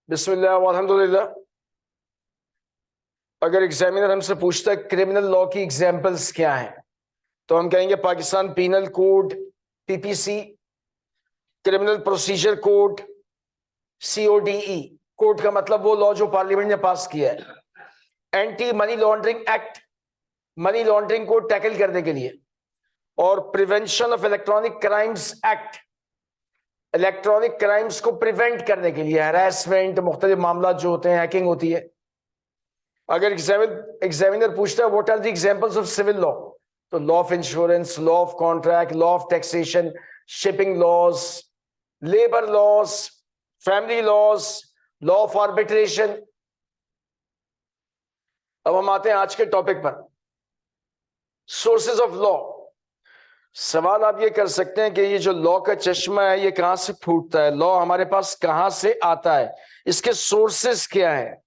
बिस्मिल्लाह वल्हम्दुलिल्लाह। अगर एग्जामिनर हमसे पूछता है क्रिमिनल लॉ की एग्जाम्पल्स क्या हैं, तो हम कहेंगे Pakistan penal code, PPC, criminal procedure code, CODE. Code का मतलब वो लॉ जो पार्लियामेंट ने पास किया है। Anti money laundering act, money laundering को टैकल करने के लिए। और prevention of electronic crimes act, electronic crimes को प्रिवेंट करने के लिए, हैरेसमेंट, मुख्तलिफ मामला जो होते हैं, हैकिंग होती है। अगर एग्जामिनर पूछता है what are the examples of civil law, तो law of insurance, law of contract, law of taxation, shipping laws, labour laws, family laws, law of arbitration. अब हम आते हैं आज के टॉपिक पर, सोर्सेज ऑफ लॉ। सवाल आप ये कर सकते हैं कि ये जो लॉ का चश्मा है ये कहां से फूटता है, लॉ हमारे पास कहां से आता है, इसके सोर्सेज क्या है।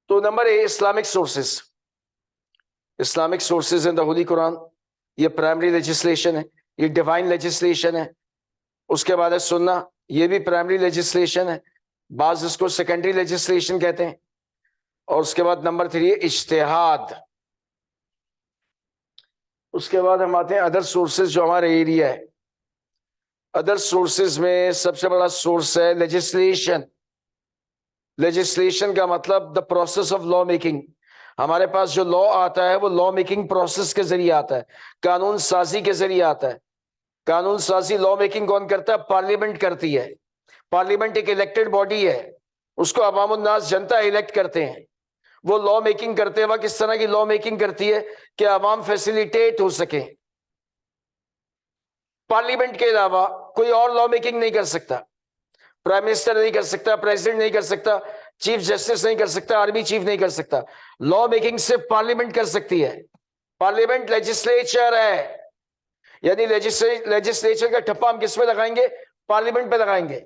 तो number A, Islamic sources. Islamic sources in the Holi Quran, ये प्राइमरी लेजिस्लेशन है, ये डिवाइन लेजिस्लेशन है। उसके बाद है सुन्ना, ये भी प्राइमरी लेजिस्लेशन है, बाज इसको सेकेंडरी लेजिस्लेशन कहते हैं। और उसके बाद नंबर 3 इज्तिहाद। उसके बाद हम आते हैं अदर सोर्सेज जो हमारे एरिया है। अदर सोर्सेज में सबसे बड़ा सोर्स है लेजिस्लेशन। लेजिस्लेशन का मतलब the process of law making. हमारे पास जो लॉ आता है वो लॉ मेकिंग प्रोसेस के जरिए आता है, कानून साजी के जरिए आता है। कानून साजी, लॉ मेकिंग कौन करता है? पार्लियामेंट करती है। पार्लियामेंट एक इलेक्टेड बॉडी है, उसको अवाम उन्नास, जनता इलेक्ट करते हैं। वो लॉ मेकिंग करते वक्त किस तरह की लॉ मेकिंग करती है कि अवाम फैसिलिटेट हो सके। पार्लियामेंट के अलावा कोई और लॉ मेकिंग नहीं कर सकता। प्राइम मिनिस्टर नहीं कर सकता, प्रेसिडेंट नहीं कर सकता, चीफ जस्टिस नहीं कर सकता, आर्मी चीफ नहीं कर सकता। लॉ मेकिंग सिर्फ पार्लियामेंट कर सकती है। पार्लियामेंट लेजिस्लेचर है, यानी लेजिस्लेचर का ठप्पा हम किस पे लगाएंगे? पार्लियामेंट पे लगाएंगे,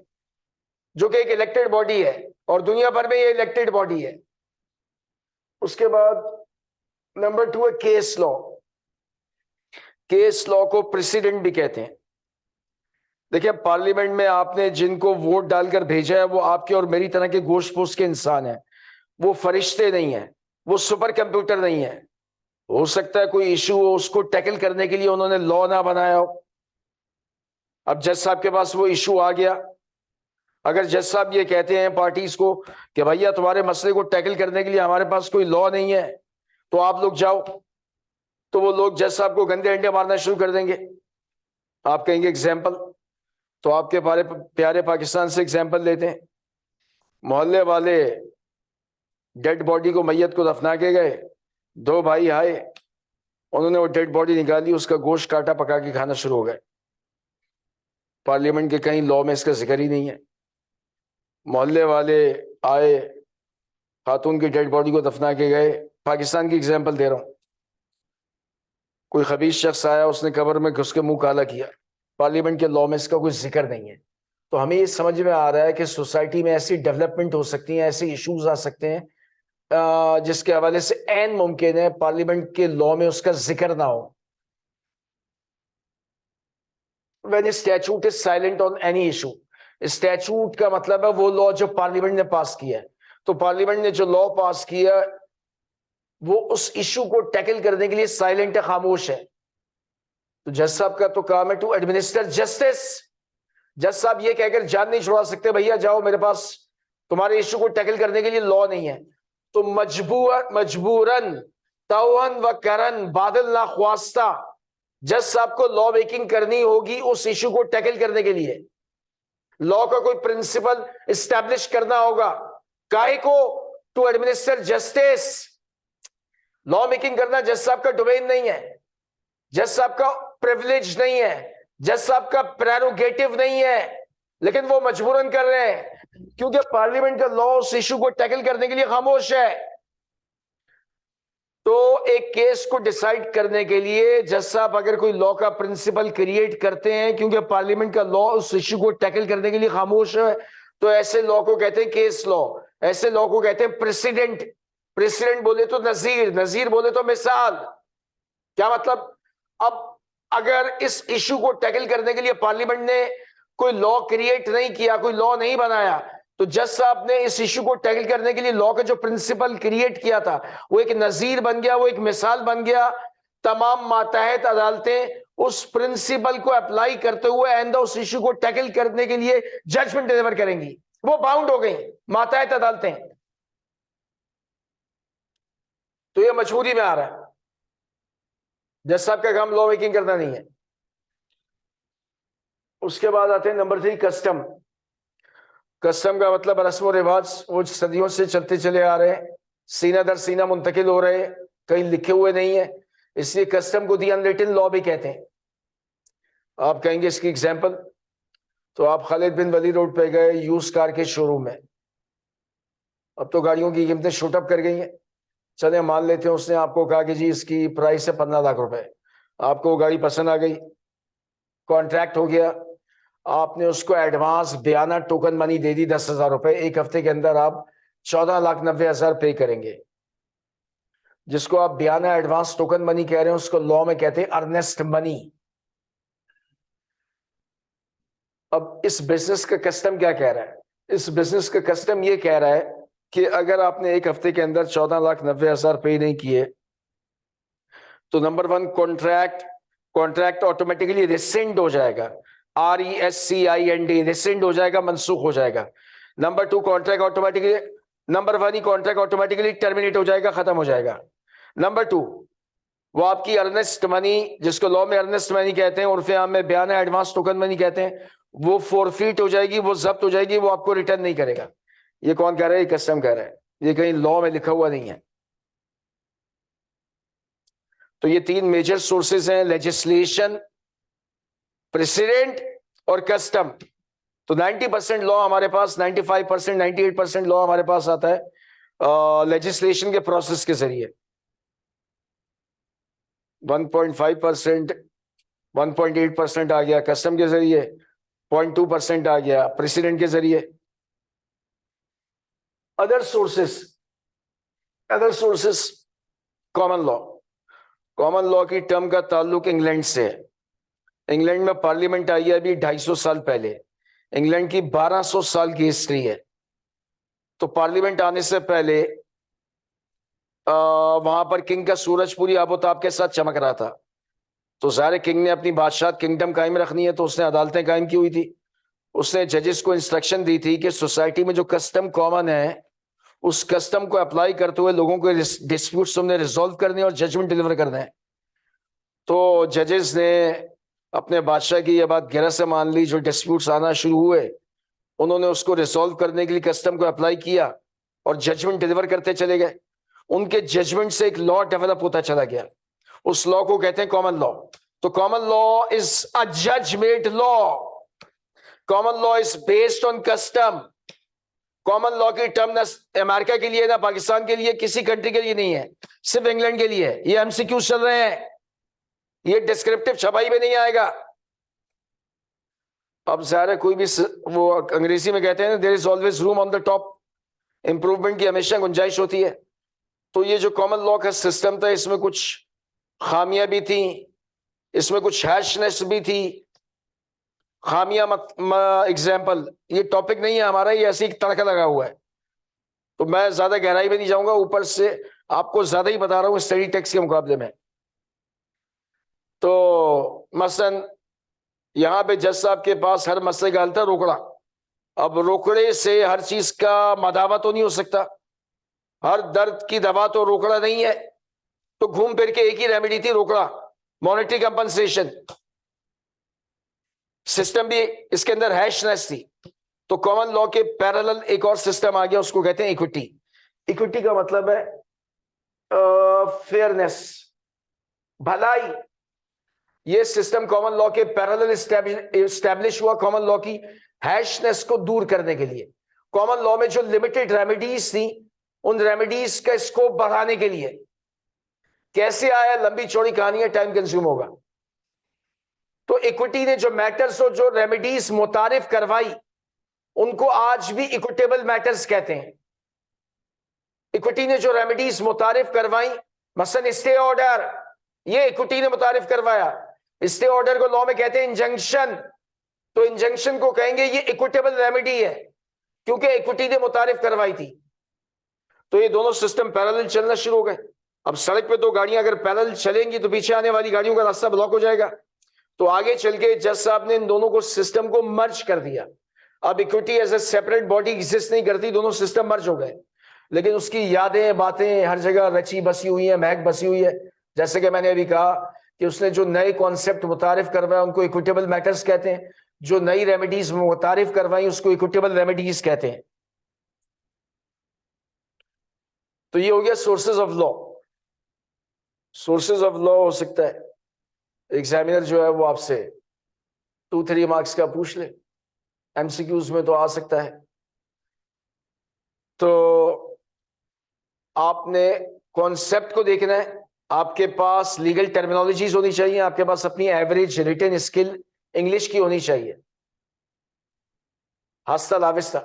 जो कि एक इलेक्टेड बॉडी है, और दुनिया भर में ये इलेक्टेड बॉडी है। उसके बाद नंबर 2 है केस लॉ। केस लॉ को प्रेसिडेंट भी कहते हैं। देखिए, पार्लियामेंट में आपने जिनको वोट डालकर भेजा है वो आपके और मेरी तरह के गोश्त पोश के इंसान हैं। वो फरिश्ते नहीं है, वो सुपर कंप्यूटर नहीं है। हो सकता है कोई इशू हो, उसको टैकल करने के लिए उन्होंने लॉ ना बनाया हो। अब जज साहब के पास वो इशू आ गया, अगर जज साहब ये कहते हैं पार्टीज को कि भैया तुम्हारे मसले को टैकल करने के लिए हमारे पास कोई लॉ नहीं है, तो आप लोग जाओ, तो वो लोग जज साहब को गंदे अंडे मारना शुरू कर देंगे। आप कहेंगे एग्जाम्पल, तो आपके प्यारे पाकिस्तान से एग्जाम्पल लेते हैं। मोहल्ले वाले डेड बॉडी को, मैयत को दफना के गए, 2 भाई आए, उन्होंने वो डेड बॉडी निकाली, उसका गोश्त काटा, पका के खाना शुरू हो गए। पार्लियामेंट के कहीं लॉ में इसका जिक्र ही नहीं है। मोहल्ले वाले आए, खातून की डेड बॉडी को दफना के गए। पाकिस्तान की एग्जाम्पल दे रहा हूं। कोई खबीस शख्स आया, उसने कब्र में घुस के मुंह काला किया। पार्लियामेंट के लॉ में इसका कोई जिक्र नहीं है। तो हमें ये समझ में आ रहा है कि सोसाइटी में ऐसी डेवलपमेंट हो सकती है, ऐसे इश्यूज आ सकते हैं जिसके हवाले से ऐन मुमकिन है पार्लियामेंट के लॉ में उसका जिक्र ना हो। When a statute is silent on any issue, statute का मतलब है वो लॉ जो पार्लियामेंट ने पास किया है। तो पार्लियामेंट ने जो लॉ पास किया वो उस इशू को टैकल करने के लिए साइलेंट है, खामोश है। तो जज साहब का तो काम है टू एडमिनिस्टर जस्टिस। जज साहब ये कहकर जान नहीं छुड़ा सकते भैया जाओ, मेरे पास तुम्हारे इशू को टैकल करने के लिए लॉ नहीं है। तो मजबूरन तौहन व करन बादल ना ख्वास्ता जज साहब को लॉ मेकिंग करनी होगी उस इशू को टैकल करने के लिए। लॉ का कोई प्रिंसिपल इस्टेब्लिश करना होगा, काहे को? To administer justice. Law making करना जज साहब का डोमेन नहीं है, जज साहब का प्रिविलेज नहीं है, जज साहब का प्रेरोगेटिव नहीं है, लेकिन वो मजबूरन कर रहे हैं क्योंकि पार्लियामेंट का लॉ उस इशू को टैकल करने के लिए खामोश है। तो एक केस को डिसाइड करने के लिए जज साहब अगर कोई लॉ का प्रिंसिपल क्रिएट करते हैं क्योंकि पार्लियामेंट का लॉ उस इशू को टैकल करने के लिए खामोश है, तो ऐसे लॉ को कहते हैं केस लॉ। ऐसे लॉ को कहते हैं प्रेसिडेंट। प्रेसिडेंट बोले तो नजीर, नजीर बोले तो मिसाल। क्या मतलब? अब अगर इस इशू को टैकल करने के लिए पार्लियामेंट ने कोई लॉ क्रिएट नहीं किया, कोई लॉ नहीं बनाया, तो जज साहब ने इस इशू को टैकल करने के लिए लॉ का जो प्रिंसिपल क्रिएट किया था वो एक नजीर बन गया, वो एक मिसाल बन गया। तमाम मातहत अदालतें उस प्रिंसिपल को अप्लाई करते हुए आइंदा उस इशू को टैकल करने के लिए जजमेंट डिलीवर करेंगी। वो बाउंड हो गई मातहत अदालतें। तो ये मजबूरी में आ रहा है। जज साहब का काम लॉ मेकिंग करना नहीं है। उसके बाद आते हैं नंबर 3, कस्टम। कस्टम का मतलब रस्म और रिवाज, वो सदियों से चलते चले आ रहे हैं, सीना दर सीना मुंतकिल हो रहे हैं, कहीं लिखे हुए नहीं है, इसलिए कस्टम को दी अनरिटन लॉ भी कहते हैं। आप कहेंगे इसकी एग्जांपल, तो आप खालिद बिन वली रोड पे गए यूज कार के शोरूम में। अब तो गाड़ियों की कीमतें शूट अप कर गई हैं। चले मान लेते हैं उसने आपको कहा कि जी इसकी प्राइस है 15 लाख रुपए, आपको वो गाड़ी पसंद आ गई, कॉन्ट्रैक्ट हो गया, आपने उसको एडवांस बयाना टोकन मनी दे दी 10,000 रुपए। एक हफ्ते के अंदर आप 14,90,000 पे करेंगे। जिसको आप बयाना एडवांस टोकन मनी कह रहे हैं उसको लॉ में कहते हैं अर्नेस्ट मनी। अब इस बिजनेस का कस्टम क्या कह रहा है? इस बिजनेस का कस्टम ये कह रहा है कि अगर आपने एक हफ्ते के अंदर 14,90,000 पे नहीं किए तो नंबर 1, कॉन्ट्रैक्ट ऑटोमेटिकली रिसेंड हो जाएगा। RESCIND, रिसेंड हो जाएगा, मनसूख हो जाएगा। नंबर 2, नंबर 1 ही कॉन्ट्रैक्ट ऑटोमेटिकली टर्मिनेट हो जाएगा, खत्म हो जाएगा। नंबर 2, वो आपकी अर्नेस्ट मनी, जिसको लॉ में अर्नेस्ट मनी कहते हैं, उर्फ आम में बयाना एडवांस टोकन मनी कहते हैं, वो फोरफीट हो जाएगी, वो जब्त हो जाएगी, वो आपको रिटर्न नहीं करेगा। ये कौन कह रहा है? ये कस्टम कह रहा है, ये कहीं लॉ में लिखा हुआ नहीं है। तो ये 3 मेजर सोर्सेज हैं, लेजिस्लेशन, प्रेसिडेंट और कस्टम। तो 90% लॉ हमारे पास, 95%, 98% लॉ हमारे पास आता है लेजिस्लेशन के प्रोसेस के जरिए। 1.5%, 1.8% आ गया कस्टम के जरिए, 0.2% आ गया प्रेसिडेंट के जरिए। अदर सोर्सेस कॉमन लॉ की टर्म का ताल्लुक इंग्लैंड से है। इंग्लैंड में पार्लियामेंट आई है अभी 250 साल पहले। इंग्लैंड की 1200 साल की हिस्ट्री है। तो पार्लियामेंट आने से पहले वहां पर किंग का सूरज पूरी आबोताब के साथ चमक रहा था। तो ज़ाहिर किंग ने अपनी बादशाह किंगडम कायम रखनी है, तो उसने अदालतें कायम की हुई थी। उसने जजेस को इंस्ट्रक्शन दी थी कि सोसाइटी में जो कस्टम कॉमन है उस कस्टम को अप्लाई करते हुए लोगों को डिस्प्यूट्स तुमने रिजॉल्व करने और जजमेंट डिलीवर करना है। तो जजेस ने अपने बादशाह की यह बात गहरा से मान ली। जो डिस्प्यूट्स आना शुरू हुए उन्होंने उसको रिजॉल्व करने के लिए कस्टम को अप्लाई किया और जजमेंट डिलीवर करते चले गए। उनके जजमेंट से एक लॉ डेवलप होता चला गया। उस लॉ को कहते हैं कॉमन लॉ। तो कॉमन लॉ इज अ जज made law. Common law is based on custom. Common law की टर्म ना अमेरिका के लिए ना पाकिस्तान के लिए, किसी कंट्री के लिए नहीं है, सिर्फ इंग्लैंड के लिए है। ये MCQ चल रहे हैं, ये डिस्क्रिप्टिव छपाई में नहीं आएगा। अब ज़ाहिर कोई भी, वो अंग्रेजी में कहते हैं there is always room on the top, improvement की हमेशा गुंजाइश होती है। तो ये जो कॉमन लॉ का सिस्टम था इसमें कुछ खामियां भी थी, इसमें कुछ हैशनेस भी थी। खामियां एग्जाम्पल, ये टॉपिक नहीं है हमारा, ये ऐसे ही तड़का लगा हुआ है, तो मैं ज्यादा गहराई में नहीं जाऊंगा। ऊपर से आपको ज्यादा ही बता रहा हूं स्टडी टेक्स्ट के मुकाबले में। तो मसलन यहां पे जज साहब के पास हर मसले का हल था रोकड़ा। अब रोकड़े से हर चीज का मदावा तो नहीं हो सकता, हर दर्द की दवा तो रोकड़ा नहीं है। तो घूम फिर के एक ही रेमेडी थी, रोकड़ा, मॉनेटरी कंपनसेशन। सिस्टम भी इसके अंदर हैशनेस थी। तो कॉमन लॉ के पैरेलल एक और सिस्टम आ गया, उसको कहते हैं इक्विटी। इक्विटी का मतलब है फेयरनेस, भलाई। ये सिस्टम कॉमन लॉ के पैरेलल एस्टैब्लिश हुआ कॉमन लॉ की हैशनेस को दूर करने के लिए। कॉमन लॉ में जो लिमिटेड रेमेडीज थी उन रेमेडीज का स्कोप बढ़ाने के लिए। कैसे आया, लंबी चौड़ी कहानी है, टाइम कंज्यूम होगा। तो इक्विटी ने जो मैटर्स और जो रेमेडीज मुतारिफ करवाई उनको आज भी इक्विटेबल मैटर्स कहते हैं। इक्विटी ने जो रेमेडीज मुतारिफ करवाई, मसलन स्टे ऑर्डर, ये इक्विटी ने मुतारिफ करवाया। स्टे ऑर्डर को लॉ में कहते हैं इंजंक्शन। तो इंजंक्शन को कहेंगे ये इक्विटेबल रेमेडी है। क्योंकि इक्विटी ने मुतारिफ करवाई थी। तो ये दोनों सिस्टम पैरेलल चलना शुरू हो गए। अब सड़क पे दो गाड़ियां अगर पैरेलल चलेंगी तो पीछे आने वाली गाड़ियों का रास्ता ब्लॉक हो जाएगा। तो आगे चल के जज साहब ने इन दोनों को सिस्टम को मर्ज कर दिया। अब equity as a separate body exist नहीं करती, दोनों सिस्टम मर्ज हो गए। लेकिन उसकी यादें बातें हर जगह रची बसी हुई है, महक बसी हुई है। जैसे कि मैंने अभी कहा कि उसने जो नए कॉन्सेप्ट मुतारिफ करवाए उनको इक्विटेबल मैटर्स कहते हैं, जो नई रेमेडीज मुतारिफ करवाई उसको इक्विटेबल रेमेडीज कहते हैं। तो ये हो गया sources of law. Sources of law हो सकता है एग्जामिनर जो है वो आपसे 2-3 मार्क्स का पूछ ले, एमसीक्यूज में तो आ सकता है। तो आपने कॉन्सेप्ट को देखना है, आपके पास लीगल टर्मिनोलॉजीज होनी चाहिए, आपके पास अपनी एवरेज रिटन स्किल इंग्लिश की होनी चाहिए। हस्ता लाविस्ता।